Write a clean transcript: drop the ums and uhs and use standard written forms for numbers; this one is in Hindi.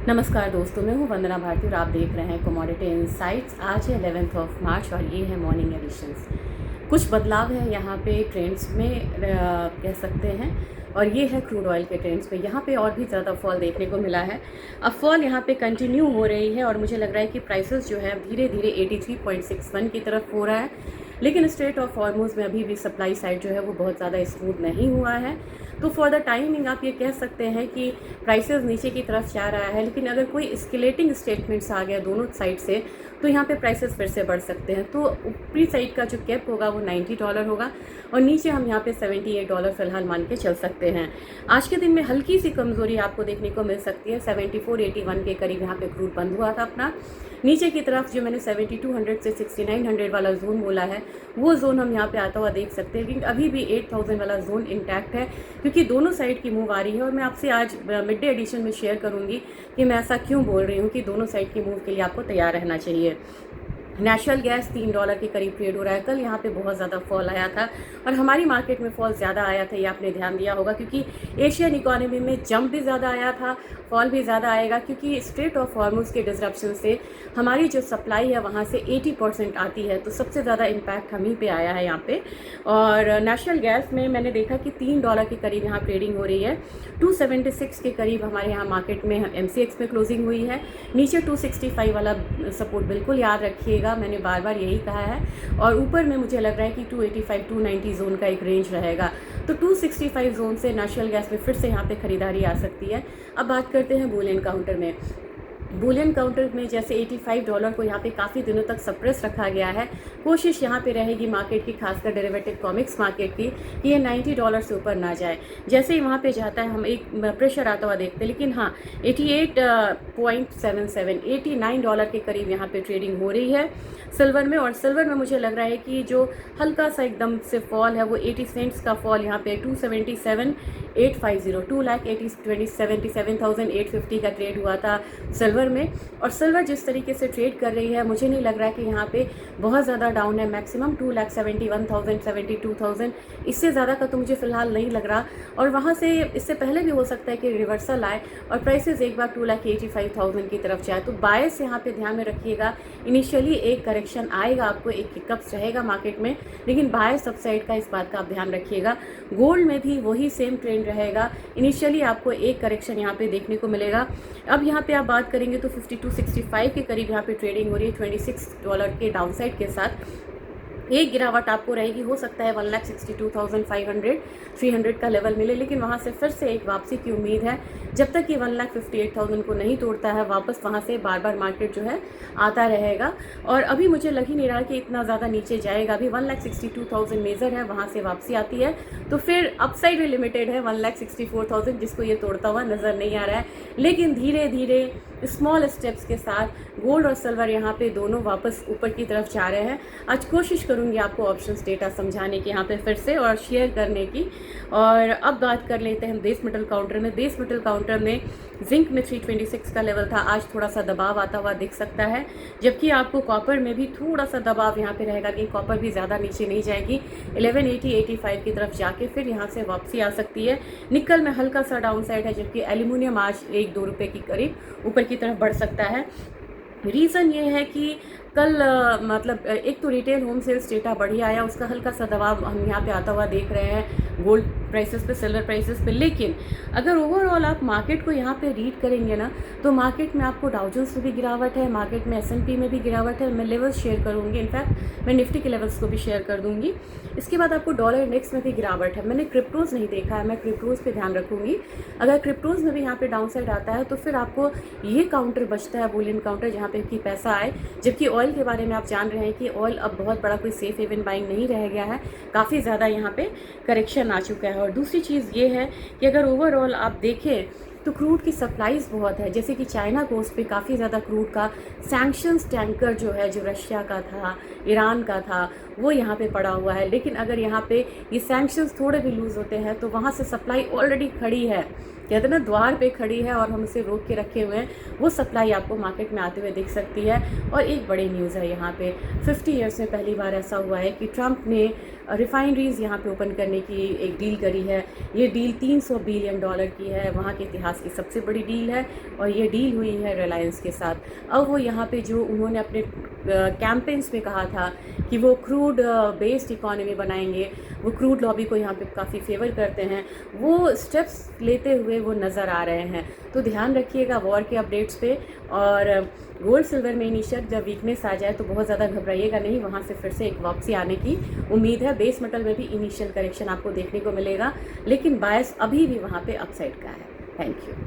नमस्कार दोस्तों, मैं हूं वंदना भारती और आप देख रहे हैं कमोडिटी इनसाइट्स। आज है 11 मार्च और ये है मॉर्निंग एडिशंस। कुछ बदलाव है यहाँ पे ट्रेंड्स में कह सकते हैं, और ये है क्रूड ऑयल के ट्रेंड्स पे। यहाँ पे और भी ज़्यादा फॉल देखने को मिला है। अब फॉल यहाँ पे कंटिन्यू हो रही है और मुझे लग रहा है कि प्राइसेस जो है धीरे धीरे 83.61 की तरफ हो रहा है। लेकिन स्ट्रेट ऑफ हॉर्मुज में अभी भी सप्लाई साइड जो है वो बहुत ज़्यादा स्मूथ नहीं हुआ है। तो फॉर द टाइमिंग आप ये कह सकते हैं कि प्राइसेस नीचे की तरफ जा रहा है, लेकिन अगर कोई एस्केलेटिंग स्टेटमेंट्स आ गया दोनों साइड से तो यहाँ पे प्राइसेस फिर से बढ़ सकते हैं। तो ऊपरी साइड का जो कैप होगा वो $90 होगा और नीचे हम यहाँ पे $78 फिलहाल मान के चल सकते हैं। आज के दिन में हल्की सी कमजोरी आपको देखने को मिल सकती है। 7481 के करीब यहाँ पे क्रूड बंद हुआ था अपना। नीचे की तरफ जो मैंने 7200 से 6900 वाला जोन बोला है वो जोन हम यहाँ पे आता हुआ देख सकते हैं, लेकिन अभी भी 8000 वाला जोन इंटैक्ट है, क्योंकि दोनों साइड की मूव आ रही है। और मैं आपसे आज मिड डे एडिशन में शेयर करूंगी कि मैं ऐसा क्यों बोल रही हूँ कि दोनों साइड की मूव के लिए आपको तैयार रहना चाहिए। नेचुरल गैस $3 के करीब ट्रेड हो रहा है। कल यहाँ पे बहुत ज़्यादा फॉल आया था और हमारी मार्केट में फॉल ज़्यादा आया था, ये आपने ध्यान दिया होगा, क्योंकि एशियन इकोनॉमी में जंप भी ज़्यादा आया था, फॉल भी ज़्यादा आएगा, क्योंकि स्ट्रेट ऑफ हॉर्मुज के डिसरप्शन से हमारी जो सप्लाई है वहाँ से 80% आती है। तो सबसे ज़्यादा इम्पैक्ट हम ही पे आया है यहाँ पे। और नेचुरल गैस में मैंने देखा कि $3 के करीब यहाँ ट्रेडिंग हो रही है। 276 के करीब हमारे यहाँ मार्केट में MCX में क्लोजिंग हुई है। नीचे 265 वाला सपोर्ट बिल्कुल याद रखिएगा, मैंने बार बार यही कहा है। और ऊपर में मुझे लग रहा है कि 285 290 जोन का एक रेंज रहेगा। तो 265 जोन से नेचुरल गैस में फिर से यहाँ पे खरीदारी आ सकती है। अब बात करते हैं बुलियन काउंटर में। बुलियन काउंटर में जैसे $85 को यहाँ पे काफ़ी दिनों तक सप्रेस रखा गया है। कोशिश यहाँ पे रहेगी मार्केट की, खासकर डेरिवेटिव कॉमिक्स मार्केट की, कि ये $90 से ऊपर ना जाए। जैसे ही वहाँ पे जाता है हम एक प्रेशर आता हुआ देखते हैं, लेकिन हाँ 88.77 $89 के करीब यहाँ पे ट्रेडिंग हो रही है सिल्वर में। और सिल्वर में मुझे लग रहा है कि जो हल्का सा एकदम से फॉल है वो 80 सेंट्स का फॉल यहाँ पे 277,850 2,77,850 का ट्रेड हुआ था सिल्वर में। और सिल्वर जिस तरीके से ट्रेड कर रही है मुझे नहीं लग रहा है कि यहाँ पे बहुत ज़्यादा डाउन है। मैक्सिमम 2,71,000 72,000, इससे ज़्यादा का तो मुझे फ़िलहाल नहीं लग रहा। और वहाँ से इससे पहले भी हो सकता है कि रिवर्सल आए और प्राइसेस एक बार 2,85,000 की तरफ जाए। तो बायस यहाँ पे ध्यान में रखिएगा। इनिशियली एक करेक्शन आएगा, आपको एक हिकअप्स रहेगा मार्केट में, लेकिन बायस अपसाइड का इस बात का आप ध्यान रखिएगा। गोल्ड में भी वही सेम ट्रेंड रहेगा। इनिशियली आपको एक करेक्शन यहाँ पे देखने को मिलेगा। अब यहाँ पे आप बात करेंगे तो 5265 के करीब यहाँ पे ट्रेडिंग हो रही है $26 के डाउनसाइड के साथ। एक गिरावट आपको रहेगी, हो सकता है 1,62,500 300 का लेवल मिले, लेकिन वहाँ से फिर से एक वापसी की उम्मीद है। जब तक कि 1,58,000 को नहीं तोड़ता है वापस वहाँ से बार बार मार्केट जो है आता रहेगा। और अभी मुझे लग ही नहीं रहा कि इतना ज़्यादा नीचे जाएगा। अभी 1,62,000 मेजर है, वहाँ से वापसी आती है तो फिर अपसाइड भी लिमिटेड है 1,64,000, जिसको ये तोड़ता हुआ नज़र नहीं आ रहा है। लेकिन धीरे धीरे स्मॉल स्टेप्स के साथ गोल्ड और सिल्वर यहाँ पे दोनों वापस ऊपर की तरफ जा रहे हैं। आज कोशिश करूँगी आपको ऑप्शंस डेटा समझाने की यहाँ पे फिर से और शेयर करने की। और अब बात कर लेते हैं बेस मेटल काउंटर में। बेस मेटल काउंटर में जिंक में 326 का लेवल था, आज थोड़ा सा दबाव आता हुआ दिख सकता है। जबकि आपको कॉपर में भी थोड़ा सा दबाव यहाँ पे रहेगा, कि कॉपर भी ज़्यादा नीचे नहीं जाएगी। 1180-85 की तरफ जाके फिर यहाँ से वापसी आ सकती है। निकल में हल्का सा डाउन साइड है, जबकि एल्यूमिनियम आज 1-2 रुपये की करीब ऊपर की तरफ बढ़ सकता है। रीज़न ये है कि कल मतलब एक तो रिटेल होम सेल्स डेटा बढ़िया आया, उसका हल्का सा दबाव हम यहाँ पे आता हुआ देख रहे हैं गोल्ड प्राइसेस पे, सिल्वर प्राइसेस पे। लेकिन अगर ओवरऑल आप मार्केट को यहाँ पे रीड करेंगे ना, तो मार्केट में आपको डाउ जोन्स में भी गिरावट है, मार्केट में S&P में भी गिरावट है। मैं लेवल्स शेयर करूँगी, इनफैक्ट मैं निफ्टी के लेवल्स को भी शेयर कर दूँगी। इसके बाद आपको डॉलर इंडेक्स में भी गिरावट है। मैंने क्रिप्टोज नहीं देखा है, मैं क्रिप्टोज पे ध्यान रखूँगी। अगर क्रिप्टोज में भी यहाँ पे डाउन साइड आता है तो फिर आपको ये काउंटर बचता है, बुलियन काउंटर, जहाँ पे कि पैसा आए। जबकि ऑयल के बारे में आप जान रहे हैं कि ऑयल अब बहुत बड़ा कोई सेफ हेवन बाइंग नहीं रह गया है, काफ़ी ज़्यादा यहाँ पे करेक्शन आ चुका है। और दूसरी चीज़ ये है कि अगर ओवरऑल आप देखें तो क्रूड की सप्लाईज बहुत है। जैसे कि चाइना कोस्ट पे काफ़ी ज़्यादा क्रूड का सैंक्शंस टैंकर जो है, जो रशिया का था, ईरान का था, वो यहाँ पे पड़ा हुआ है। लेकिन अगर यहाँ पे ये सैंक्शंस थोड़े भी लूज़ होते हैं तो वहाँ से सप्लाई ऑलरेडी खड़ी है कहते हैं ना द्वार पे खड़ी है और हम उसे रोक के रखे हुए हैं, वो सप्लाई आपको मार्केट में आते हुए दिख सकती है। और एक बड़ी न्यूज़ है यहाँ पे, 50 ईयर्स में पहली बार ऐसा हुआ है कि ट्रंप ने रिफाइनरीज़ यहाँ पे ओपन करने की एक डील करी है। ये डील $300 बिलियन की है, वहाँ के इतिहास की सबसे बड़ी डील है और ये डील हुई है रिलायंस के साथ। अब वो यहाँ पे जो उन्होंने अपने कैंपेन्स में कहा था कि वो क्रूड बेस्ड इकोनॉमी बनाएंगे, वो क्रूड लॉबी को यहाँ पे काफ़ी फेवर करते हैं, वो स्टेप्स लेते हुए वो नज़र आ रहे हैं। तो ध्यान रखिएगा वॉर के अपडेट्स पे। और गोल्ड सिल्वर में इनिशियल जब वीकनेस आ जाए तो बहुत ज़्यादा घबराइएगा नहीं, वहाँ से फिर से एक वापसी आने की उम्मीद है। बेस मेटल में भी इनिशियल करेक्शन आपको देखने को मिलेगा, लेकिन बायस अभी भी वहाँ पे अपसाइड का है। Thank you.